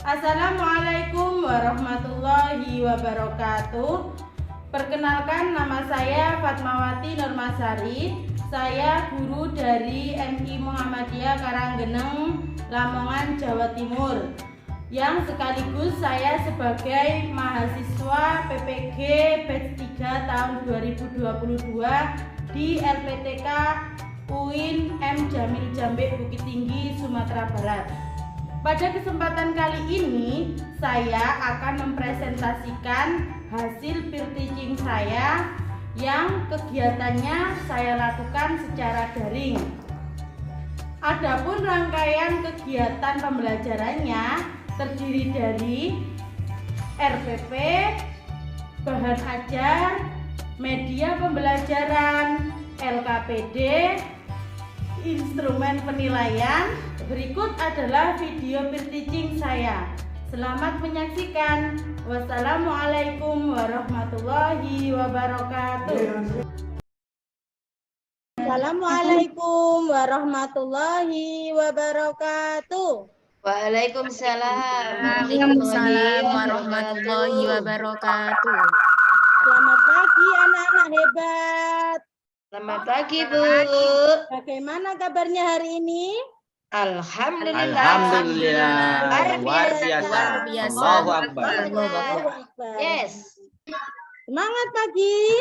Assalamualaikum warahmatullahi wabarakatuh. Perkenalkan, nama saya Fatmawati Nurmasari. Saya guru dari MI Muhammadiyah Karanggeneng, Lamongan, Jawa Timur. Yang sekaligus saya sebagai mahasiswa PPG Batch 3 tahun 2022 di LPTK UIN M Jamil Jambe Bukit Tinggi, Sumatera Barat. Pada kesempatan kali ini saya akan mempresentasikan hasil peer teaching saya yang kegiatannya saya lakukan secara daring. Adapun rangkaian kegiatan pembelajarannya terdiri dari RPP, bahan ajar, media pembelajaran, LKPD, instrumen penilaian. Berikut adalah video peer teaching saya. Selamat menyaksikan. Wassalamualaikum warahmatullahi wabarakatuh. Assalamualaikum warahmatullahi wabarakatuh. Waalaikumsalam warahmatullahi wabarakatuh. Selamat pagi anak-anak hebat. Selamat pagi, Bu. Bagaimana kabarnya hari ini? Alhamdulillah. Luar biasa. Allahu Akbar. Yes. Semangat pagi.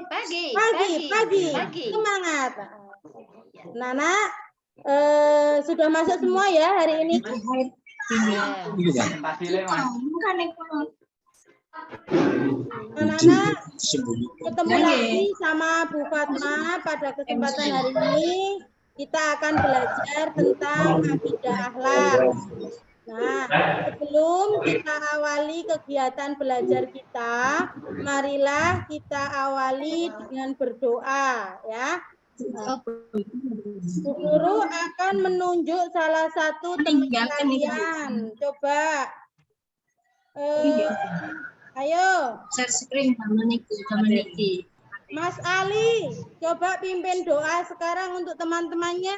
Pagi. Semangat. Nana, sudah masuk semua ya hari ini? Anak-anak, ketemu lagi sama Bu Fatma pada kesempatan hari ini. Kita akan belajar tentang akidah akhlak. Nah, sebelum kita awali kegiatan belajar kita, marilah kita awali dengan berdoa, ya. Bu Guru akan menunjuk salah satu teman kalian. Coba, ayo. Share screen sama Niki. Mas Ali, coba pimpin doa sekarang untuk teman-temannya.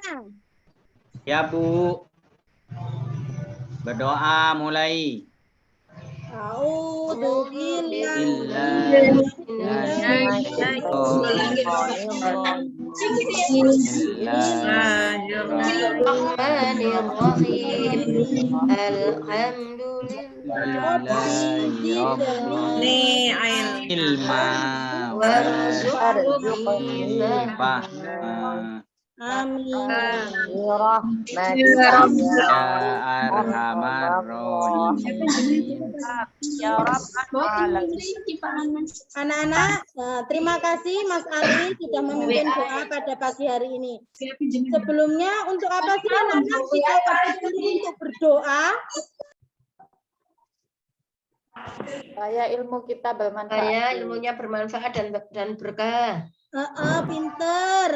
Ya, Bu. Berdoa mulai. Amin. Anak-anak, terima kasih Mas Ali sudah memimpin doa pada pagi hari ini. Sebelumnya, untuk apa sih anak-anak kita untuk berdoa? Supaya ilmu kita bermanfaat. Supaya ilmunya bermanfaat dan berkah. Pinter.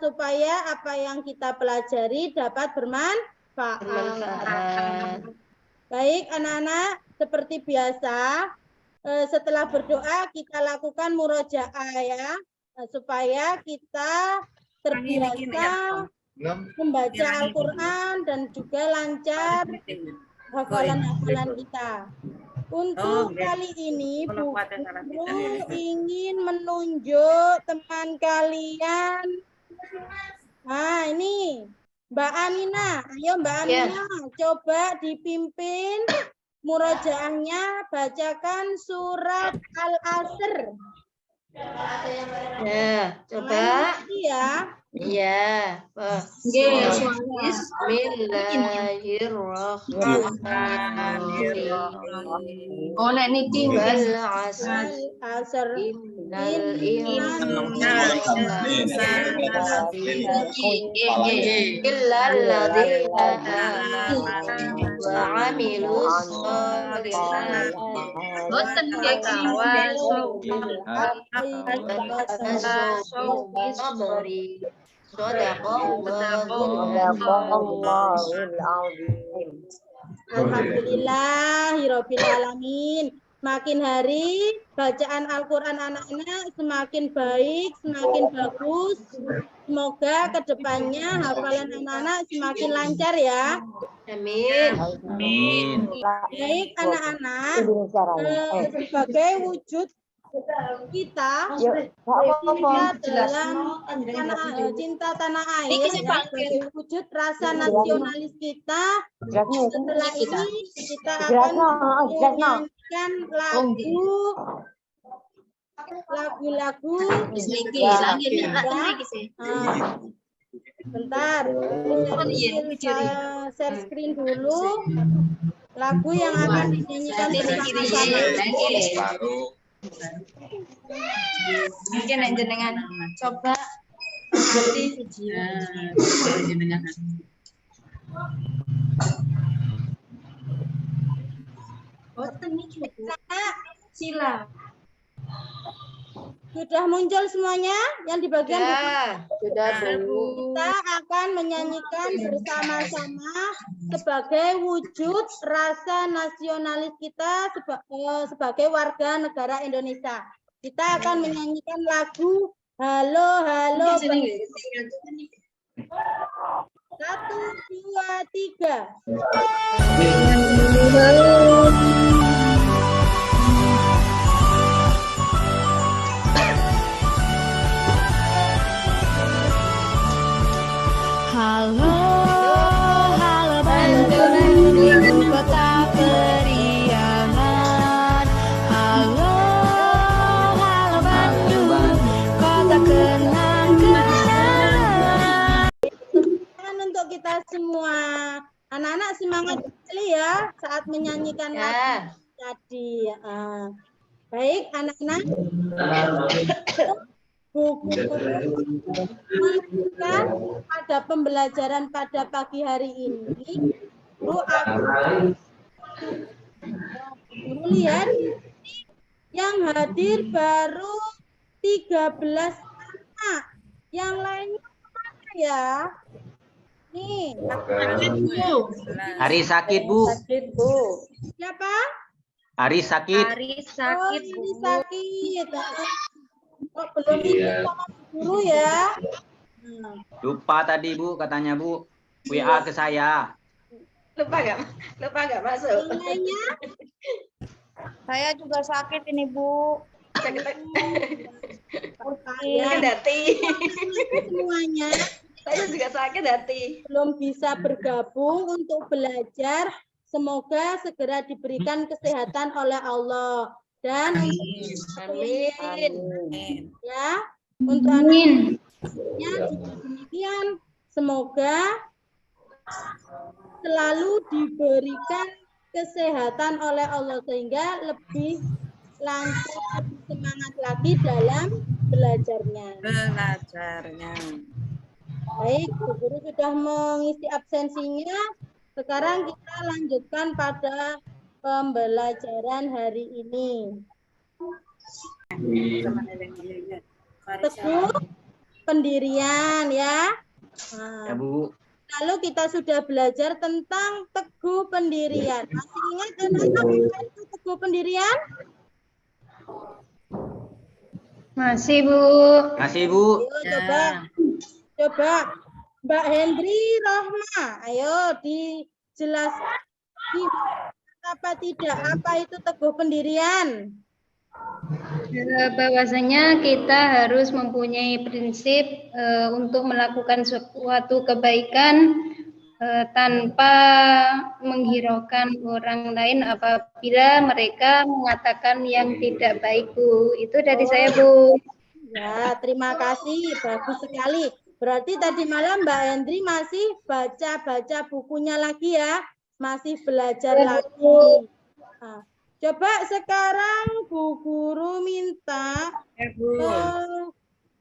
Supaya apa yang kita pelajari dapat bermanfaat. Baik anak-anak, seperti biasa, setelah berdoa kita lakukan murojaah ya, supaya kita terbiasa membaca Al-Quran dan juga lancar hafalan-hafalan kita. Untuk kali ini Bu Guru ingin menunjuk teman kalian. Nah, ini Mbak Amina. Ayo Mbak Amina, coba dipimpin murojaahnya, bacakan surat Al-Asr. Ya, coba. Ya. Iya. Bismillahirrahmanirrahim. Oh, nek niki Wal 'asr. Innal Illal ladzina amanu wa 'amilus sholihat. boten nggih kawan. Alhamdulillahirobbil alamin. Makin hari bacaan Al-Quran anak-anak semakin baik, semakin bagus. Semoga kedepannya hafalan anak-anak semakin lancar ya. Amin. Amin. Baik anak-anak, sebagai wujud kita dalam cinta tanah air, ya, sebagai wujud rasa nasionalis kita, setelah ini kita akan menyanyikan lagu-lagu bentar, saya share screen dulu lagu yang akan dinyanyikan bersama-sama. Mungkin yang jenengan coba sila. Sudah muncul semuanya yang di bagian Sudah, Bu. kita akan menyanyikan bersama-sama sebagai wujud rasa nasionalis kita sebagai warga negara Indonesia. Kita akan menyanyikan lagu Halo Halo. 1, 2, 3. Halo, halo Bandung, kota periangan. Halo, halo Bandung, kota kenang-kenangan. Untuk kita semua, anak-anak semangat sekali ya saat menyanyikan lagu tadi. Baik, anak-anak. Pada pembelajaran pada pagi hari ini, Bu lihat yang hadir baru 13 anak, yang lainnya mana ya? Nih, Hari sakit, Bu. siapa? Hari sakit. Hari sakit, Oh, ini sakit. Oh, belum ikut sama guru ya. Lupa tadi, Bu, katanya, Bu. WA ke saya. Lupa nggak masuk. Yang lainnya? Saya juga sakit ini, Bu. Sakit hati. Semuanya Saya juga sakit hati. belum bisa bergabung untuk belajar. Semoga segera diberikan kesehatan oleh Allah. Dan Amin. ya, untuk anak-anaknya juga demikian. Semoga selalu diberikan kesehatan oleh Allah sehingga lebih lancar, lebih semangat lagi dalam belajarnya. Baik, Bu Guru sudah mengisi absensinya. Sekarang kita lanjutkan pada pembelajaran hari ini. Teguh pendirian ya. Ya, Bu. Lalu kita sudah belajar tentang teguh pendirian. Masih ingat anak-anak apa itu teguh pendirian? Masih, Bu. Masih, Bu. Ayo, coba Mbak Hendri Rohma, ayo dijelaskan apa tidak, apa itu teguh pendirian? Bahwasanya kita harus mempunyai prinsip untuk melakukan suatu kebaikan tanpa menghiraukan orang lain apabila mereka mengatakan yang tidak baik, Bu. Itu dari saya, Bu. Ya, terima kasih. Bagus sekali. Berarti tadi malam Mbak Hendri masih baca-baca bukunya lagi ya. Masih belajar lagi. Nah, coba sekarang Bu Guru minta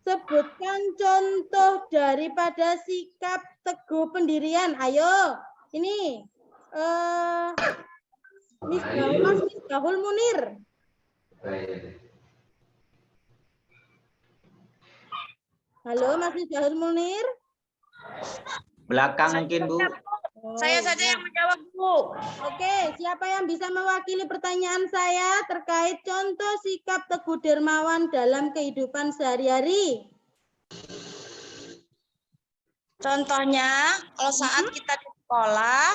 sebutkan contoh daripada sikap teguh pendirian. Ayo, ini Mas Misbahul Munir. Halo, Mas Misbahul Munir. Belakang mungkin, Bu. Saya saja yang menjawab, Bu. Oke, siapa yang bisa mewakili pertanyaan saya terkait contoh sikap Teguh Dermawan dalam kehidupan sehari-hari? Contohnya, kalau saat kita di sekolah,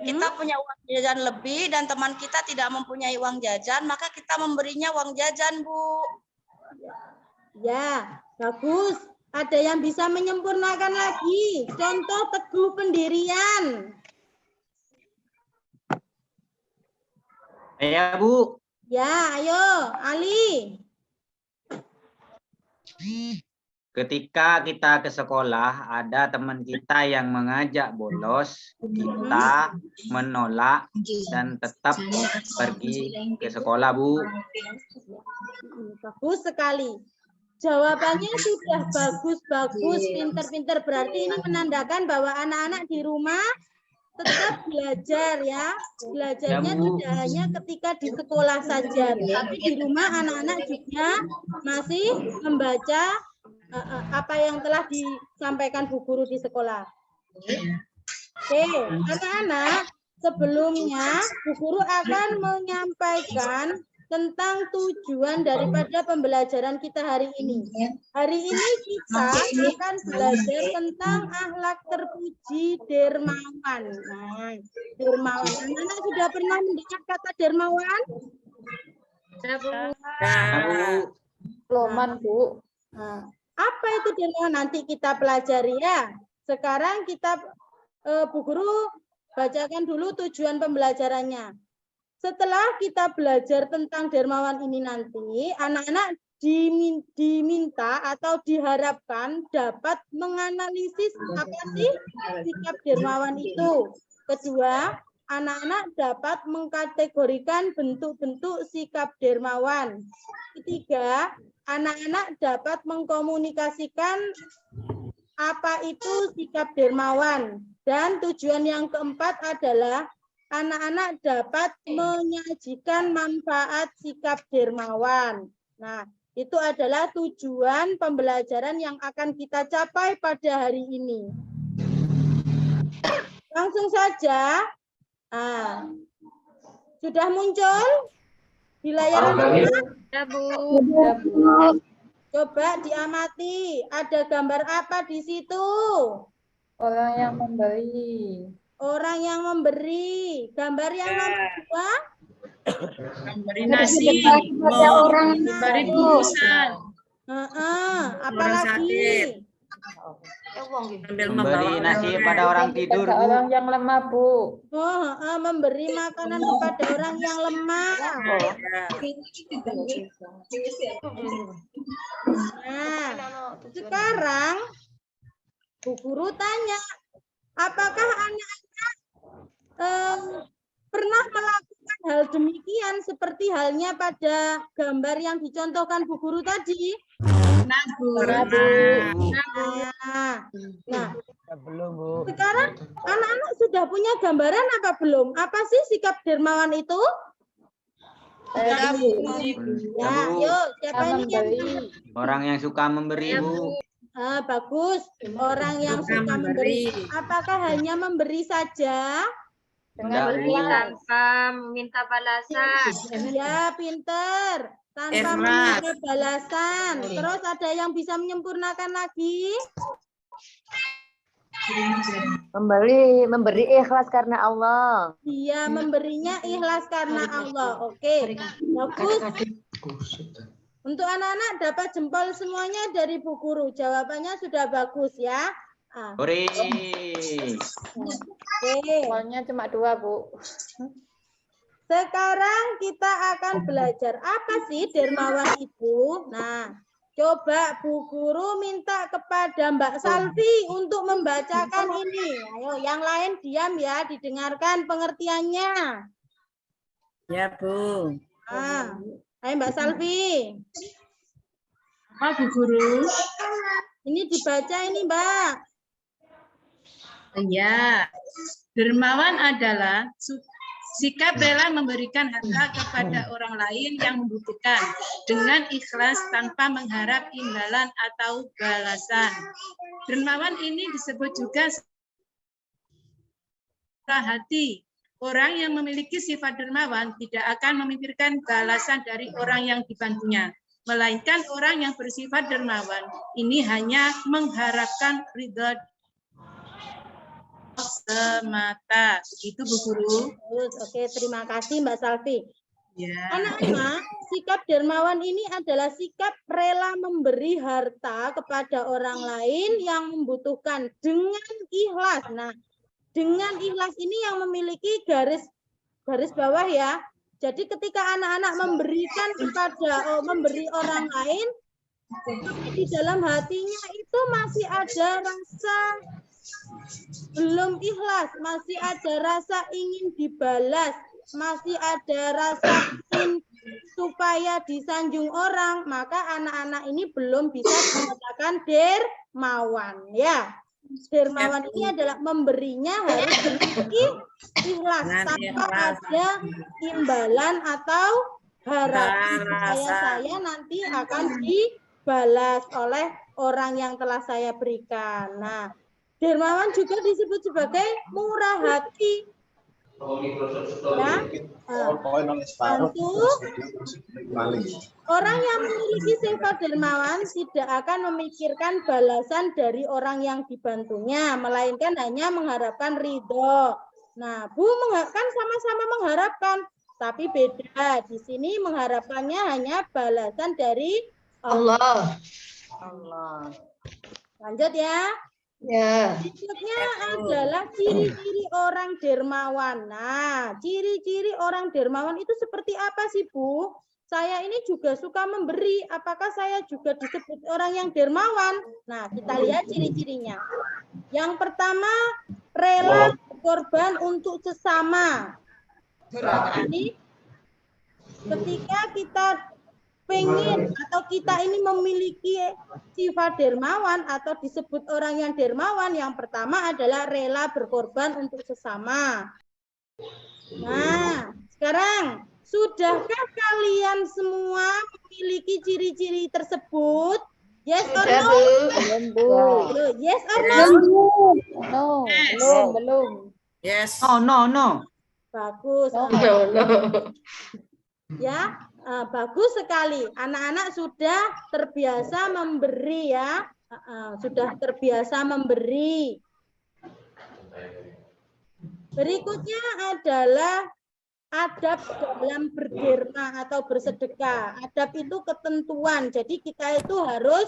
kita punya uang jajan lebih dan teman kita tidak mempunyai uang jajan, maka kita memberinya uang jajan, Bu. Ya, bagus. Ada yang bisa menyempurnakan lagi. Contoh teguh pendirian. Ya, Bu. Ya, ayo, Ali. Ketika kita ke sekolah, ada teman kita yang mengajak bolos, kita menolak dan tetap pergi ke sekolah, Bu. Bagus sekali. Jawabannya sudah bagus-bagus, pinter-pinter. Berarti ini menandakan bahwa anak-anak di rumah tetap belajar ya. Belajarnya tidak hanya ketika di sekolah saja, tapi di rumah anak-anak juga masih membaca apa yang telah disampaikan Bu Guru di sekolah. Oke, anak-anak, sebelumnya Bu Guru akan menyampaikan tentang tujuan daripada pembelajaran kita hari ini. Hari ini kita akan belajar tentang akhlak terpuji dermawan. Nah, dermawan. Anak-anak sudah pernah mendengar kata dermawan? Loman, Bu. Nah, apa itu dermawan? Nanti kita pelajari ya. Sekarang kita Bu Guru bacakan dulu tujuan pembelajarannya. Setelah kita belajar tentang dermawan ini nanti, anak-anak diminta atau diharapkan dapat menganalisis apa sih sikap dermawan itu. Kedua, anak-anak dapat mengkategorikan bentuk-bentuk sikap dermawan. Ketiga, anak-anak dapat mengkomunikasikan apa itu sikap dermawan. Dan tujuan yang keempat adalah anak-anak dapat menyajikan manfaat sikap dermawan. Nah, itu adalah tujuan pembelajaran yang akan kita capai pada hari ini. Langsung saja. Sudah muncul di layar Anda? Ya, Bu. Coba diamati, ada gambar apa di situ? Orang yang memberi. Orang yang memberi. Gambar yang nomor 2? Memberi nasi, memberi bungkusan, apalagi Memberi nasi pada orang tidur, Bu. Orang yang lemah, Bu. Memberi makanan kepada orang yang lemah. Nah, sekarang Bu Guru tanya, apakah anak-anak pernah melakukan hal demikian seperti halnya pada gambar yang dicontohkan Bu Guru tadi? Nah, Belum, Bu. sekarang anak-anak sudah punya gambaran apa belum? Apa sih sikap dermawan itu? Ya, yuk, siapa ini yang Orang yang suka memberi, Bu. bagus. Orang yang suka memberi. Apakah hanya memberi saja? Dengan tanpa minta balasan. Ya, pinter. Tanpa meminta balasan. Terus ada yang bisa menyempurnakan lagi? Memberi ikhlas karena Allah. Dia memberinya ikhlas karena Allah. Oke, bagus. Untuk anak-anak dapat jempol semuanya dari Bu Guru. Jawabannya sudah bagus ya. Hore. Oke. Soalnya cuma 2, Bu. Sekarang kita akan belajar apa sih dermawan itu. Nah, coba Bu Guru minta kepada Mbak Salvi untuk membacakan ini. Ayo, yang lain diam ya, didengarkan pengertiannya. Ya, Bu. Ayo Mbak Salvi. Apa, Bu Guru? Ini dibaca ini, Mbak. Ya, dermawan adalah sikap rela memberikan harta kepada orang lain yang membutuhkan dengan ikhlas tanpa mengharap imbalan atau balasan. Dermawan ini disebut juga hati. Orang yang memiliki sifat dermawan tidak akan memikirkan balasan dari orang yang dibantunya, melainkan orang yang bersifat dermawan ini hanya mengharapkan ridha semata. Begitu Bu Guru. Oke, terima kasih Mbak Salvi. Ya. Anak-anak, sikap dermawan ini adalah sikap rela memberi harta kepada orang lain yang membutuhkan dengan ikhlas. Nah, dengan ikhlas ini yang memiliki garis bawah ya. Jadi ketika anak-anak memberikan memberi orang lain, di dalam hatinya itu masih ada rasa belum ikhlas, masih ada rasa ingin dibalas, masih ada rasa ingin supaya disanjung orang, maka anak-anak ini belum bisa dikatakan dermawan ya. Dermawan ini adalah memberinya harus ikhlas tanpa ada imbalan atau harapan saya nanti akan dibalas oleh orang yang telah saya berikan. Nah, dermawan juga disebut sebagai murah hati. Ya, orang yang memiliki sifat dermawan tidak akan memikirkan balasan dari orang yang dibantunya, melainkan hanya mengharapkan ridho. Nah, Bu kan sama-sama mengharapkan, tapi beda. Di sini mengharapkannya hanya balasan dari Allah. Lanjut ya. Ya. Berikutnya adalah ciri-ciri orang dermawan. Nah, ciri-ciri orang dermawan itu seperti apa sih, Bu? Saya ini juga suka memberi. Apakah saya juga disebut orang yang dermawan? Nah, kita lihat ciri-cirinya. Yang pertama, rela berkorban untuk sesama. Ini ketika kita pengen atau kita ini memiliki sifat dermawan atau disebut orang yang dermawan, yang pertama adalah rela berkorban untuk sesama. Nah, sekarang sudahkah kalian semua memiliki ciri-ciri tersebut? Yes or no? Yes or no? No, belum. Yes. Oh, no. Bagus. No. Ya. Bagus sekali. Anak-anak sudah terbiasa memberi ya. Sudah terbiasa memberi. Berikutnya adalah adab dalam berderma atau bersedekah. Adab itu ketentuan. Jadi kita itu harus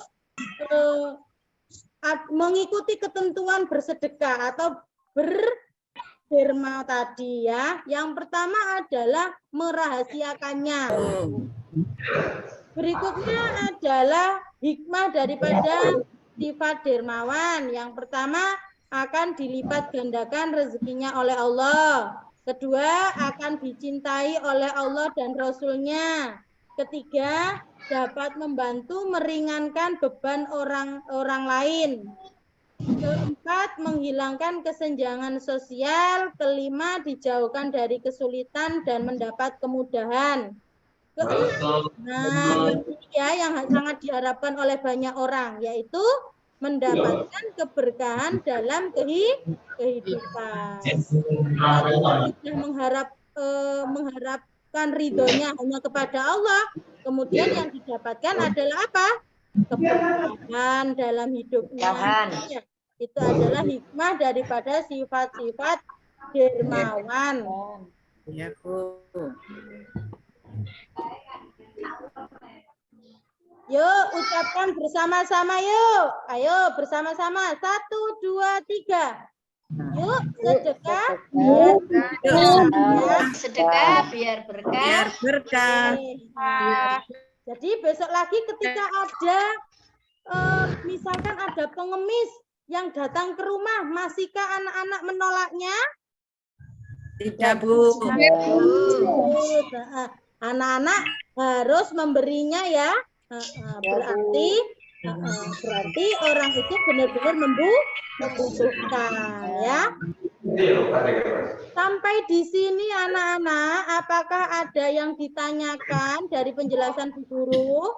mengikuti ketentuan bersedekah atau derma tadi ya. Yang pertama adalah merahasiakannya. Berikutnya adalah hikmah daripada sifat dermawan. Yang pertama akan dilipat gandakan rezekinya oleh Allah. Kedua akan dicintai oleh Allah dan Rasul-Nya. Ketiga dapat membantu meringankan beban orang lain. Keempat, menghilangkan kesenjangan sosial. Kelima, dijauhkan dari kesulitan dan mendapat kemudahan. Nah, ini ya yang sangat diharapkan oleh banyak orang, yaitu mendapatkan keberkahan dalam kehidupan. Kita sudah mengharapkan ridhonya hanya kepada Allah. Kemudian yang didapatkan adalah apa? Keberkahan dalam hidupnya. Ya. Itu adalah hikmah daripada sifat-sifat dermawan. Ya, Bu. Yuk, ucapkan bersama-sama yuk. Ayo, bersama-sama. 1, 2, 3. Yuk, sedekah biar berkah. Sedekah biar berkah. Jadi besok lagi ketika ada misalkan ada pengemis yang datang ke rumah, masihkah anak-anak menolaknya? Tidak, Bu. Anak-anak harus memberinya ya. Berarti orang itu benar-benar membutuhkan ya. Sampai di sini anak-anak, apakah ada yang ditanyakan dari penjelasan Bu Guru?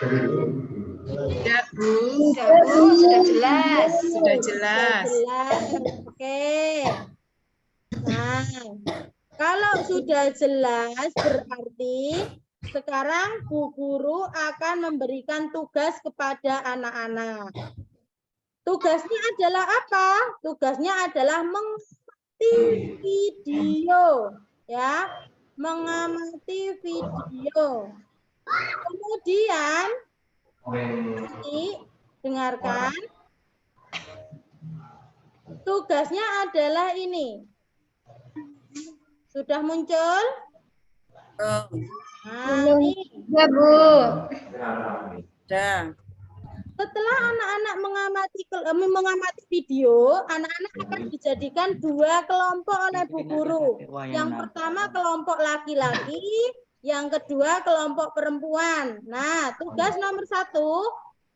Tidak, Bu. Sudah jelas. Sudah jelas. Oke. Nah, kalau sudah jelas berarti sekarang Bu Guru akan memberikan tugas kepada anak-anak. Tugasnya adalah apa? Tugasnya adalah mengamati video, ya, mengamati video. Kemudian nanti dengarkan. Tugasnya adalah ini. Sudah muncul? Nah, ini. Ya, Bu. Setelah anak-anak mengamati video, anak-anak akan dijadikan dua kelompok oleh Bu Guru. Yang pertama kelompok laki-laki, yang kedua kelompok perempuan. Nah, tugas nomor 1,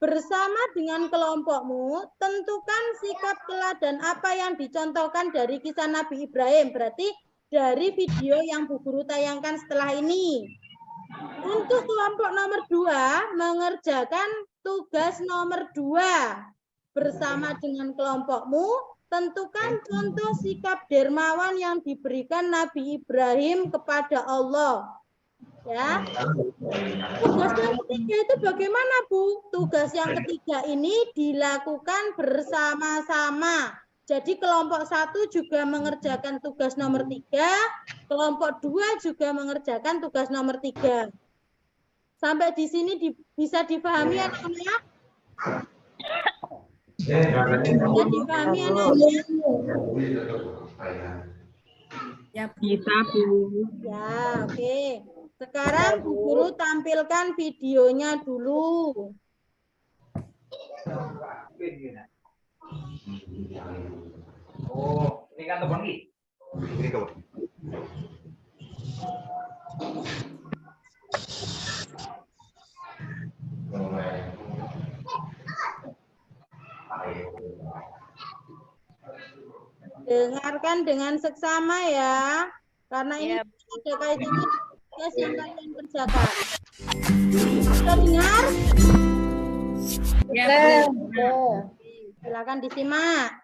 bersama dengan kelompokmu, tentukan sikap teladan apa yang dicontohkan dari kisah Nabi Ibrahim. Berarti dari video yang Bu Guru tayangkan setelah ini. Untuk kelompok nomor 2, mengerjakan tugas nomor 2. Bersama dengan kelompokmu, tentukan contoh sikap dermawan yang diberikan Nabi Ibrahim kepada Allah. Ya. Tugas yang ketiga itu bagaimana, Bu? Tugas yang ketiga ini dilakukan bersama-sama. Jadi kelompok 1 juga mengerjakan tugas nomor 3, kelompok 2 juga mengerjakan tugas nomor 3. Sampai di sini bisa difahami anak-anak? Bisa difahami anak-anak? Ya, bisa, Bu. Ya, oke. Sekarang Bu Guru tampilkan videonya dulu. Oh, ini kan teman ini. Ini kawan. Dengarkan dengan seksama ya, karena ini ada kaitannya tugas yang kalian kerjakan. Sudah dengar? Ya, Silakan disimak.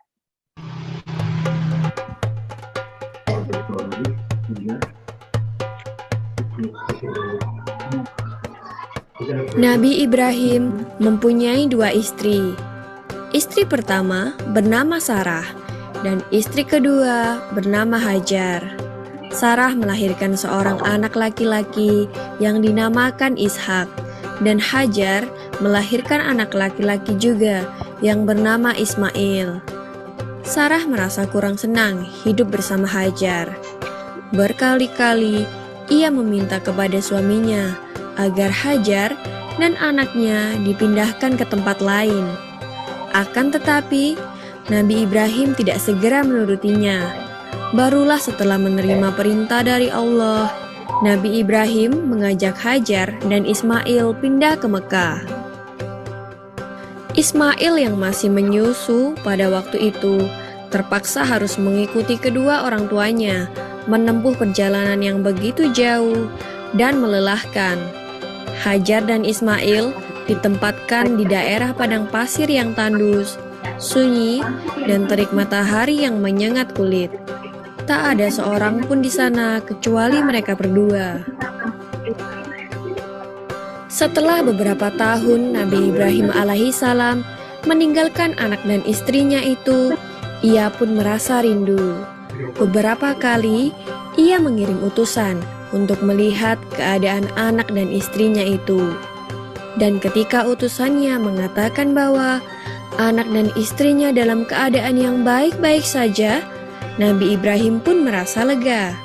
Nabi Ibrahim mempunyai 2 istri. Istri pertama bernama Sarah dan istri kedua bernama Hajar. Sarah melahirkan seorang anak laki-laki yang dinamakan Ishak, dan Hajar melahirkan anak laki-laki juga yang bernama Ismail. Sarah merasa kurang senang hidup bersama Hajar. Berkali-kali ia meminta kepada suaminya agar Hajar dan anaknya dipindahkan ke tempat lain. Akan tetapi, Nabi Ibrahim tidak segera menurutinya. Barulah setelah menerima perintah dari Allah, Nabi Ibrahim mengajak Hajar dan Ismail pindah ke Mekah. Ismail yang masih menyusu pada waktu itu terpaksa harus mengikuti kedua orang tuanya menempuh perjalanan yang begitu jauh dan melelahkan. Hajar dan Ismail ditempatkan di daerah padang pasir yang tandus, sunyi, dan terik matahari yang menyengat kulit. Tak ada seorang pun di sana kecuali mereka berdua. Setelah beberapa tahun Nabi Ibrahim alaihissalam meninggalkan anak dan istrinya itu, ia pun merasa rindu. Beberapa kali ia mengirim utusan untuk melihat keadaan anak dan istrinya itu. Dan ketika utusannya mengatakan bahwa anak dan istrinya dalam keadaan yang baik-baik saja, Nabi Ibrahim pun merasa lega.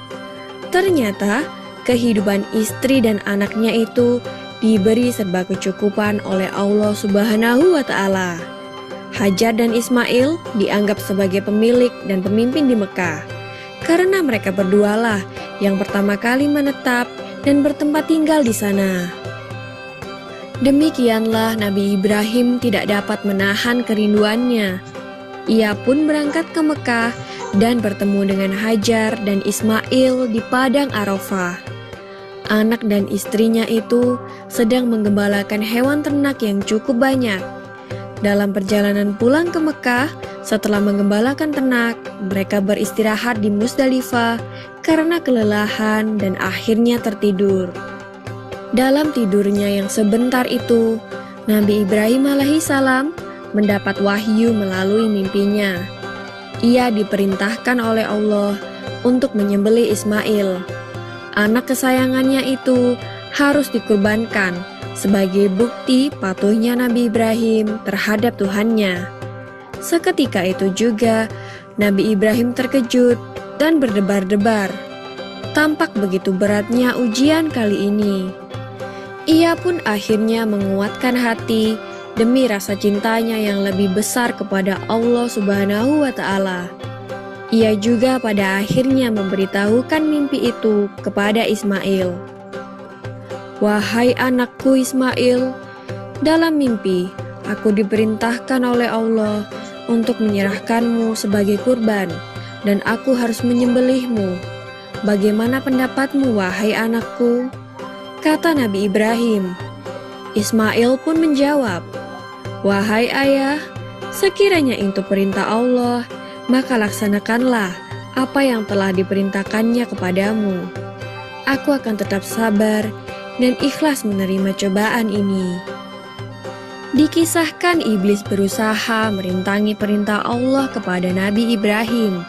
Ternyata kehidupan istri dan anaknya itu diberi serba kecukupan oleh Allah Subhanahu wa Ta'ala. Hajar dan Ismail dianggap sebagai pemilik dan pemimpin di Mekah, karena mereka berdualah yang pertama kali menetap dan bertempat tinggal di sana. Demikianlah Nabi Ibrahim tidak dapat menahan kerinduannya. Ia pun berangkat ke Mekah dan bertemu dengan Hajar dan Ismail di Padang Arafah. anak dan istrinya itu sedang menggembalakan hewan ternak yang cukup banyak. Dalam perjalanan pulang ke Mekah, setelah menggembalakan ternak, mereka beristirahat di Musdalifah karena kelelahan dan akhirnya tertidur. Dalam tidurnya yang sebentar itu, Nabi Ibrahim alaihissalam mendapat wahyu melalui mimpinya. Ia diperintahkan oleh Allah untuk menyembelih Ismail. Anak kesayangannya itu harus dikurbankan sebagai bukti patuhnya Nabi Ibrahim terhadap Tuhannya. Seketika itu juga, Nabi Ibrahim terkejut dan berdebar-debar. Tampak begitu beratnya ujian kali ini. Ia pun akhirnya menguatkan hati demi rasa cintanya yang lebih besar kepada Allah Subhanahu wa Ta'ala. Ia juga pada akhirnya memberitahukan mimpi itu kepada Ismail. "Wahai anakku Ismail, dalam mimpi aku diperintahkan oleh Allah untuk menyerahkanmu sebagai kurban, dan aku harus menyembelihmu. Bagaimana pendapatmu, wahai anakku?" Kata Nabi Ibrahim. Ismail pun menjawab, "Wahai ayah, sekiranya itu perintah Allah, maka laksanakanlah apa yang telah diperintahkannya kepadamu. Aku akan tetap sabar dan ikhlas menerima cobaan ini." Dikisahkan iblis berusaha merintangi perintah Allah kepada Nabi Ibrahim.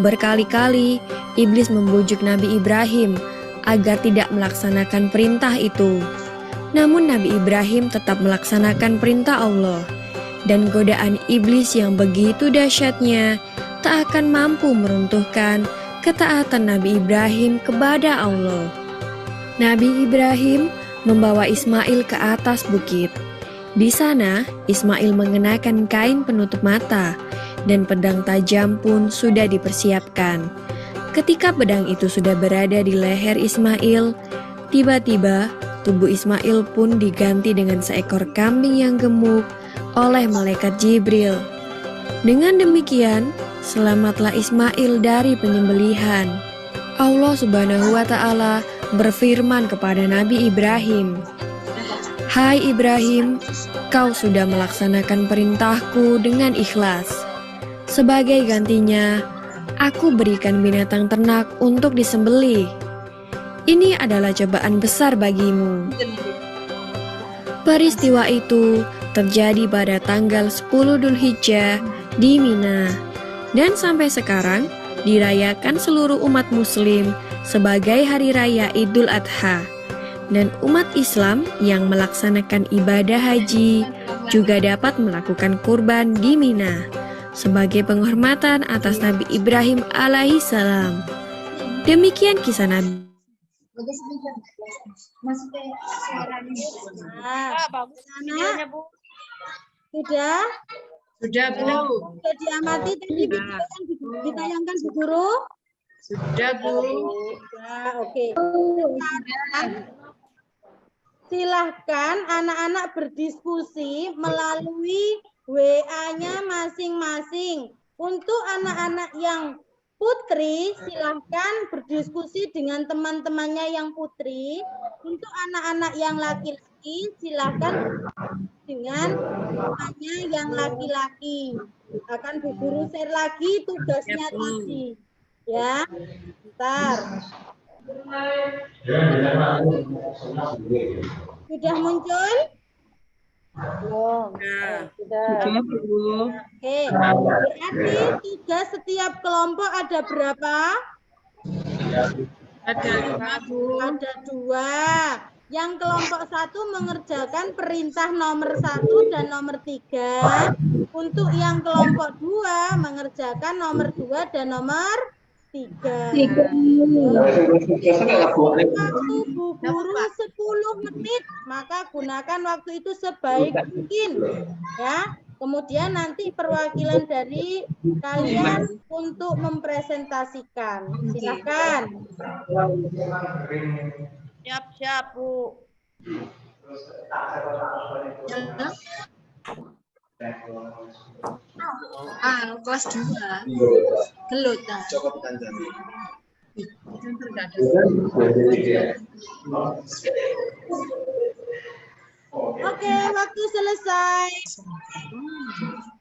Berkali-kali iblis membujuk Nabi Ibrahim agar tidak melaksanakan perintah itu. Namun Nabi Ibrahim tetap melaksanakan perintah Allah, dan godaan iblis yang begitu dahsyatnya tak akan mampu meruntuhkan ketaatan Nabi Ibrahim kepada Allah. Nabi Ibrahim membawa Ismail ke atas bukit. Di sana, Ismail mengenakan kain penutup mata, dan pedang tajam pun sudah dipersiapkan. Ketika pedang itu sudah berada di leher Ismail, tiba-tiba tubuh Ismail pun diganti dengan seekor kambing yang gemuk oleh malaikat Jibril. Dengan demikian, selamatlah Ismail dari penyembelihan. Allah Subhanahu wa Ta'ala berfirman kepada Nabi Ibrahim, "Hai Ibrahim, kau sudah melaksanakan perintahku dengan ikhlas. Sebagai gantinya, aku berikan binatang ternak untuk disembelih. Ini adalah cobaan besar bagimu." Peristiwa itu terjadi pada tanggal 10 Dzulhijjah di Mina, dan sampai sekarang dirayakan seluruh umat muslim sebagai hari raya Idul Adha. Dan umat Islam yang melaksanakan ibadah haji juga dapat melakukan kurban di Mina sebagai penghormatan atas Nabi Ibrahim alaihissalam. Demikian kisah Nabi. Bagus videonya, Bu. Sudah? Sudah, Bu. Sudah diamati tadi ditayangkan Bu Guru? Sudah, Bu. Ya, oke. Silahkan anak-anak berdiskusi melalui WA-nya masing-masing. Untuk anak-anak yang putri, silahkan berdiskusi dengan teman-temannya yang putri. Untuk anak-anak yang laki-laki, silahkan dengan temannya yang laki-laki. Akan Bu Guru share lagi tugasnya tadi. Ya, bentar. Sudah muncul? Belum. Sudah. Oke, berarti tugas setiap kelompok ada berapa? Ada 5, Bu. Ada 2. Yang kelompok 1 mengerjakan perintah nomor 1 dan nomor 3. Untuk yang kelompok 2 mengerjakan nomor 2 dan nomor 3. Waktu Bu Guru 10 menit, maka gunakan waktu itu sebaik mungkin. Ya. Kemudian nanti perwakilan dari kalian untuk mempresentasikan. Silakan. Siap-siap, Bu. Kelas 2. Gelut. Oke, waktu selesai.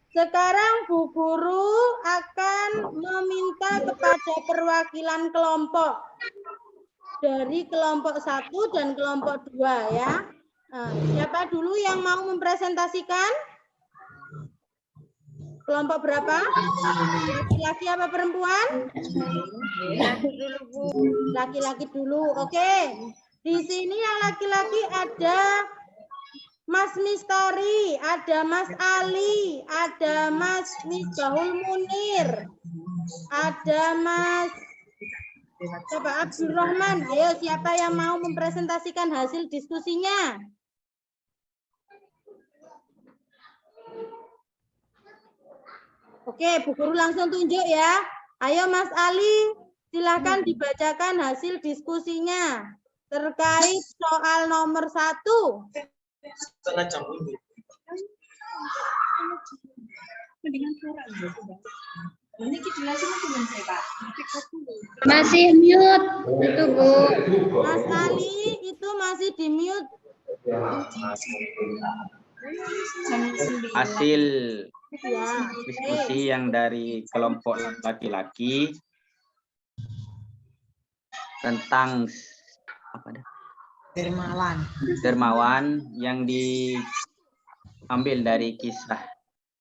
Sekarang Bu Guru akan meminta kepada perwakilan kelompok dari kelompok 1 dan kelompok 2 ya. Nah, siapa dulu yang mau mempresentasikan? Kelompok berapa? Laki-laki apa perempuan? Laki-laki dulu. Oke. Di sini yang laki-laki ada Mas Mistari, ada Mas Ali, ada Mas Misbahul Munir, ada Mas Abdul Rahman. Ayo, siapa yang mau mempresentasikan hasil diskusinya? Oke, Bu Guru langsung tunjuk ya. Ayo Mas Ali, silakan dibacakan hasil diskusinya terkait soal nomor 1. Masih mute itu Bu. Mas Ali itu masih di mute. Hasil Ya, diskusi yang dari kelompok laki-laki tentang apa dah? Dermawan yang diambil dari kisah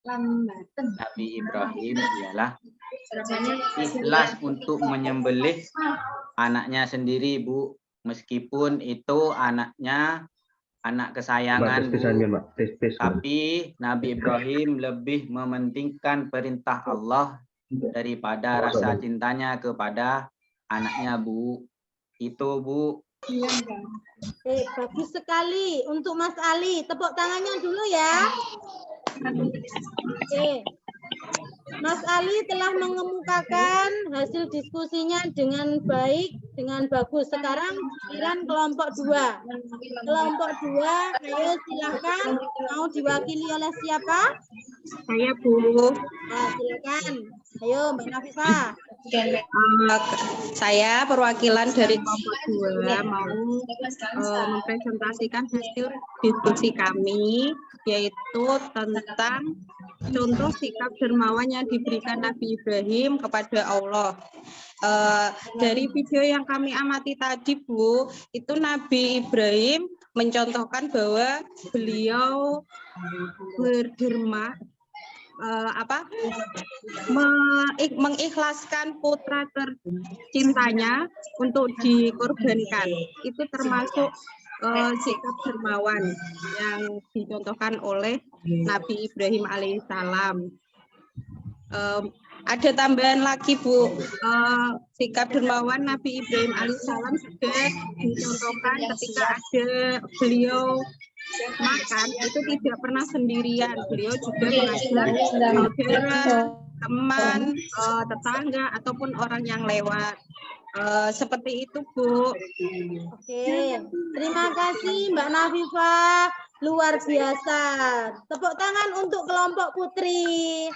Nabi Ibrahim ialah ikhlas untuk menyembelih anaknya sendiri, Bu, meskipun itu anaknya anak kesayangan, Bu. Tapi Nabi Ibrahim lebih mementingkan perintah Allah daripada rasa cintanya kepada anaknya, Bu. Itu, Bu. Bagus sekali untuk Mas Ali. Tepuk tangannya dulu ya. Oke. Mas Ali telah mengemukakan hasil diskusinya dengan baik, dengan bagus. Sekarang giliran kelompok 2. Kelompok 2, ayo silakan. Mau diwakili oleh siapa? Saya, Bu. Nah, silakan. Ayo Mbak Nafisa. Saya perwakilan dari kelompok 2 mau mempresentasikan hasil diskusi kami, yaitu tentang contoh sikap dermawan yang diberikan Nabi Ibrahim kepada Allah. Dari video yang kami amati tadi, Bu, itu Nabi Ibrahim mencontohkan bahwa beliau berderma mengikhlaskan putra tercintanya untuk dikorbankan. Itu termasuk sikap dermawan yang dicontohkan oleh Nabi Ibrahim alaihissalam. Ada tambahan lagi, Bu, sikap dermawan Nabi Ibrahim alaihissalam juga dicontohkan ketika ada beliau makan, itu tidak pernah sendirian. Beliau juga mengajak saudara, teman, tetangga, ataupun orang yang lewat. Seperti itu, Bu. Oke, terima kasih Mbak Nafifah, luar biasa. Tepuk tangan untuk kelompok putri.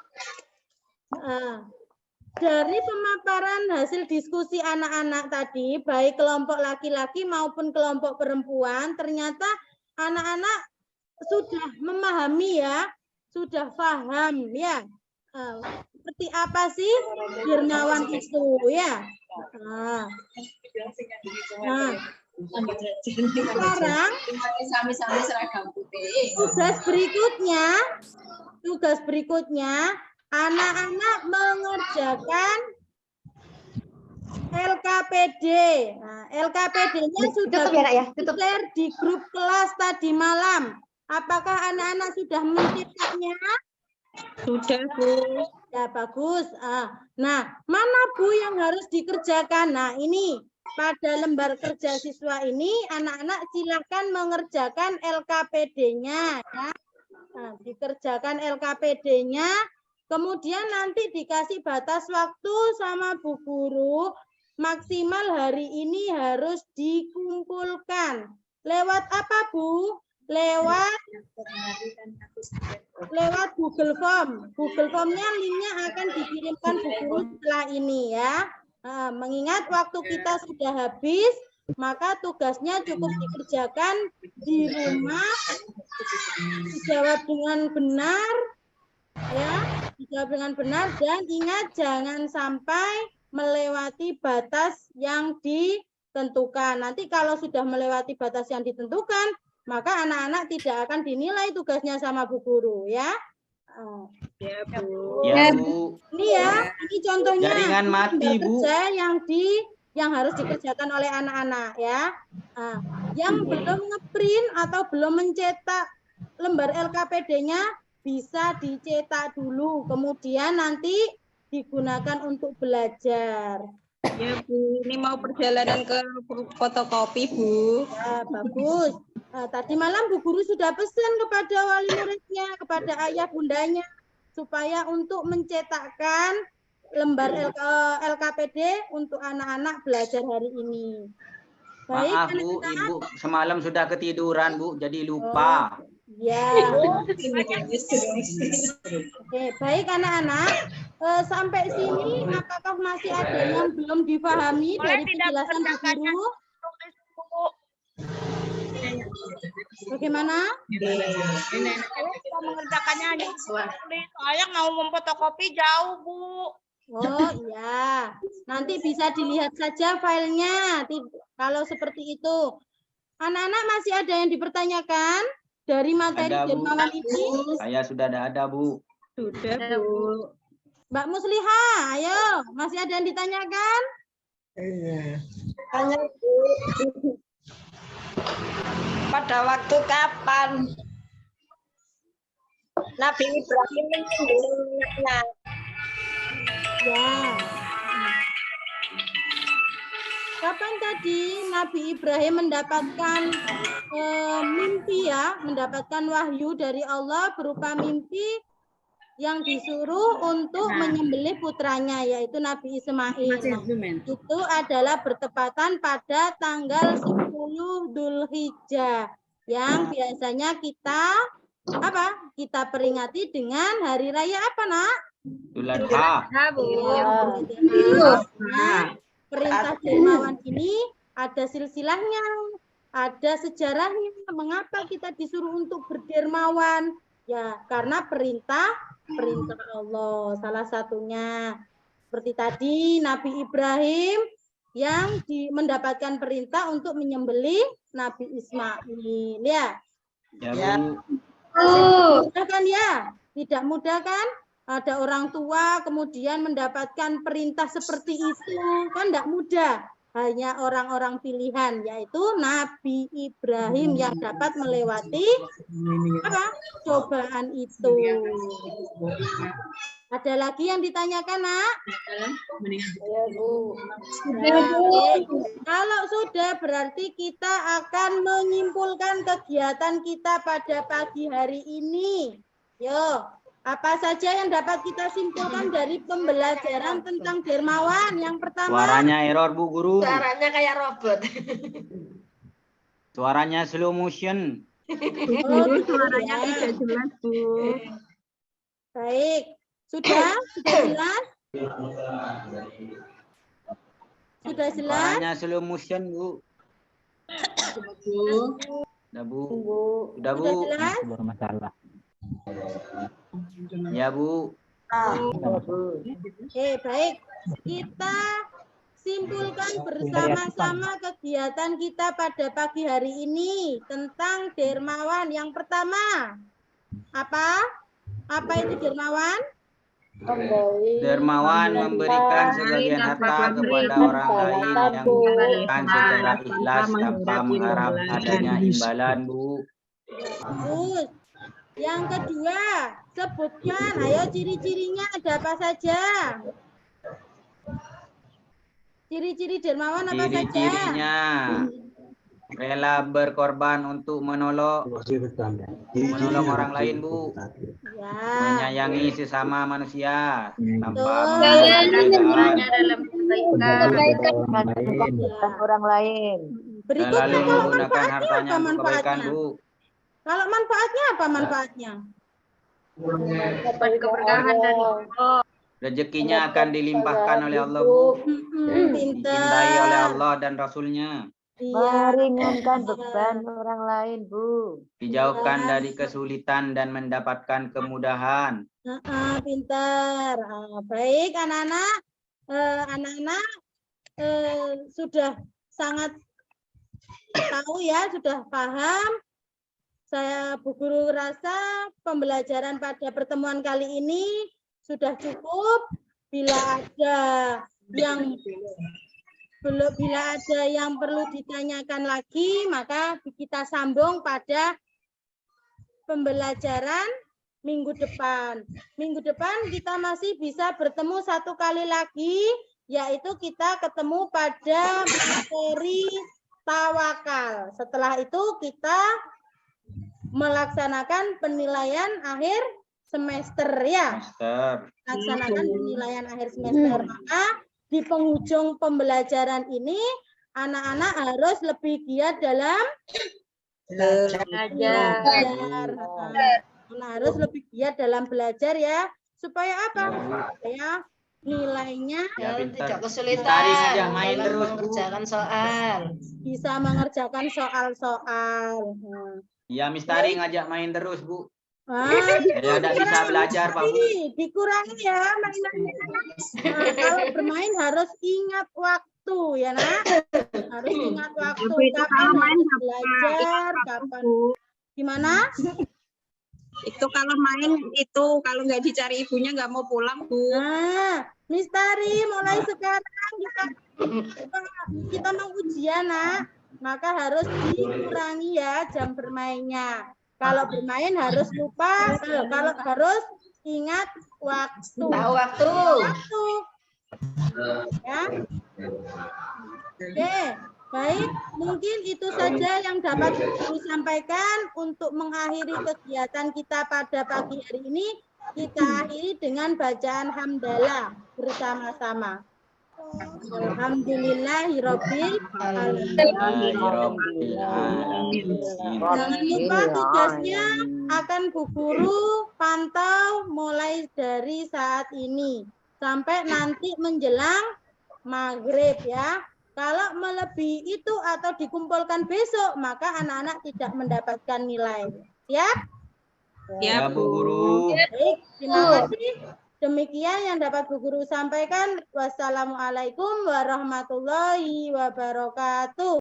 Dari pemaparan hasil diskusi anak-anak tadi, baik kelompok laki-laki maupun kelompok perempuan, ternyata anak-anak sudah memahami ya, sudah paham ya. Seperti apa sih dermawan itu ya. Sekarang tugas berikutnya anak-anak mengerjakan LKPD. Nah, LKPD-nya sudah share di grup kelas tadi malam. Apakah anak-anak sudah mencetaknya? Sudah, Bu. Ya, bagus. Nah, mana Bu yang harus dikerjakan? Nah, ini pada lembar kerja siswa ini anak-anak silakan mengerjakan LKPD-nya. Ya. Nah, dikerjakan LKPD-nya. Kemudian nanti dikasih batas waktu sama Bu Guru, maksimal hari ini harus dikumpulkan. Lewat apa, Bu? Lewat Google Form. Google Form-nya linknya akan dikirimkan Bu Guru setelah ini ya. Nah, mengingat waktu kita sudah habis, maka tugasnya cukup dikerjakan di rumah, dijawab dengan benar, ya, dijawab dengan benar, dan ingat jangan sampai melewati batas yang ditentukan. Nanti kalau sudah melewati batas yang ditentukan, maka anak-anak tidak akan dinilai tugasnya sama Bu Guru, ya. Ya, Bu. Ya, Bu. Ini ya, ini contohnya Jaringan mati, Bu. kerja yang harus dikerjakan oleh anak-anak, ya. Nah, yang belum ngeprint atau belum mencetak lembar LKPD-nya bisa dicetak dulu, kemudian nanti digunakan untuk belajar. Ya, Bu. Ini mau perjalanan ke fotokopi, Bu. Ya, bagus. Nah, tadi malam Bu Guru sudah pesan kepada wali muridnya, kepada ayah bundanya, supaya untuk mencetakkan lembar LKPD untuk anak-anak belajar hari ini. Baik, Maaf, Bu. Ibu semalam sudah ketiduran, Bu. Jadi lupa. Ya. Oke, baik anak-anak. Sampai sini, apakah masih ada yang belum difahami dari penjelasan Bu Guru? Bagaimana? Saya mengerjakannya hanya soalnya mau memfotokopi jauh, Bu. Oh iya, nanti bisa dilihat saja filenya. Kalau seperti itu, anak-anak masih ada yang dipertanyakan dari materi Ada, Bu. dermawan ini? Saya sudah ada, Bu. Sudah, Bu. Mbak Musliha, ayo, masih ada yang ditanyakan? Tanya, Bu. Pada waktu kapan Nabi Ibrahim menyembelih anaknya? Ya. Kapan tadi Nabi Ibrahim mendapatkan mimpi, ya, mendapatkan wahyu dari Allah berupa mimpi yang disuruh untuk menyembelih putranya, yaitu Nabi Ismail. Itu adalah bertepatan pada tanggal 10 Dzulhijjah yang biasanya kita peringati dengan hari raya apa, Nak? Idul Adha. Nah, perintah dermawan ini ada silsilahnya, ada sejarahnya. Mengapa kita disuruh untuk berdermawan? Ya, karena perintah Allah. Salah satunya seperti tadi Nabi Ibrahim yang mendapatkan perintah untuk menyembelih Nabi Ismail, ya. Ya, Bu. Mudah kan, ya? Tidak mudah kan? Ada orang tua kemudian mendapatkan perintah seperti itu, kan tidak mudah. Hanya orang-orang pilihan, yaitu Nabi Ibrahim yang dapat melewati cobaan itu. Ada lagi yang ditanyakan, Nak? Ya, Bu. Kalau sudah, berarti kita akan menyimpulkan kegiatan kita pada pagi hari ini. Yo, apa saja yang dapat kita simpulkan dari pembelajaran tentang dermawan? Yang pertama. Suaranya error, Bu Guru. Suaranya kayak robot. Suaranya slow motion. Suaranya tidak jelas, Bu. Baik. Sudah jelas? Sudah jelas? Suaranya slow motion, Bu. Sudah, Bu. Sudah, Bu. Sudah jelas? Bermasalah. Ya, Bu. Oke, baik. Kita simpulkan bersama-sama kegiatan kita pada pagi hari ini tentang dermawan. Yang pertama, apa? Apa itu dermawan? Dermawan memberikan sebagian harta kepada orang lain yang bukan secara ikhlas tanpa mengharap adanya imbalan, Bu. Bagus. Yang kedua, sebutkan, ayo ciri-cirinya ada apa saja? Ciri-ciri dermawan apa saja? Ciri-cirinya rela berkorban untuk menolong orang lain, Bu. Ya. Menyayangi sesama manusia tanpa Orang lain. Berikutnya, selalu kalau menggunakan manfaatnya hartanya apa untuk kebaikan, manfaatnya? Bu. Kalau manfaatnya apa manfaatnya? Keberkahan dari Allah. Rezekinya akan dilimpahkan oleh Allah, Bu. Pintar. Dicintai oleh Allah dan Rasulnya. Iya. Meringankan beban orang lain, Bu. Dijauhkan dari kesulitan dan mendapatkan kemudahan. Pintar. Baik anak-anak, sudah sangat tahu ya, sudah paham. Saya Bu Guru rasa pembelajaran pada pertemuan kali ini sudah cukup. Bila ada yang perlu ditanyakan lagi, maka kita sambung pada pembelajaran minggu depan. Minggu depan kita masih bisa bertemu satu kali lagi, yaitu kita ketemu pada materi tawakal. Setelah itu kita melaksanakan penilaian akhir semester ya. Laksanakan penilaian akhir semester. Maka di penghujung pembelajaran ini anak-anak harus lebih giat dalam belajar. Harus lebih giat dalam belajar ya. Supaya apa? Supaya nilainya tidak kesulitan aja main dalam terus, mengerjakan soal. Bisa mengerjakan soal-soal. Ya, Mistari ngajak main terus, Bu. Saya tidak bisa belajar, Pak. Dikurangi ya mainannya. Kalau bermain harus ingat waktu ya, Nak. Harus ingat waktu. Kapan harus belajar, kapan. Gimana? Itu kalau main itu kalau nggak dicari ibunya nggak mau pulang, Bu. Mistari mulai sekarang kita mau ujian, Nak. Maka harus dikurangi ya jam bermainnya. Kalau bermain harus lupa, kalau harus ingat waktu. Tahu waktu. Ya. Oke, baik. Mungkin itu saja yang dapat Guru sampaikan untuk mengakhiri kegiatan kita pada pagi hari ini. Kita akhiri dengan bacaan hamdalah bersama-sama. Alhamdulillahirabbil alamin. Jangan lupa tugasnya akan Bu Guru pantau mulai dari saat ini sampai nanti menjelang maghrib ya. Kalau melebihi itu atau dikumpulkan besok, maka anak-anak tidak mendapatkan nilai. Siap? Ya, Bu Guru. Baik, terima kasih. Demikian yang dapat Bu Guru sampaikan. Wassalamualaikum warahmatullahi wabarakatuh.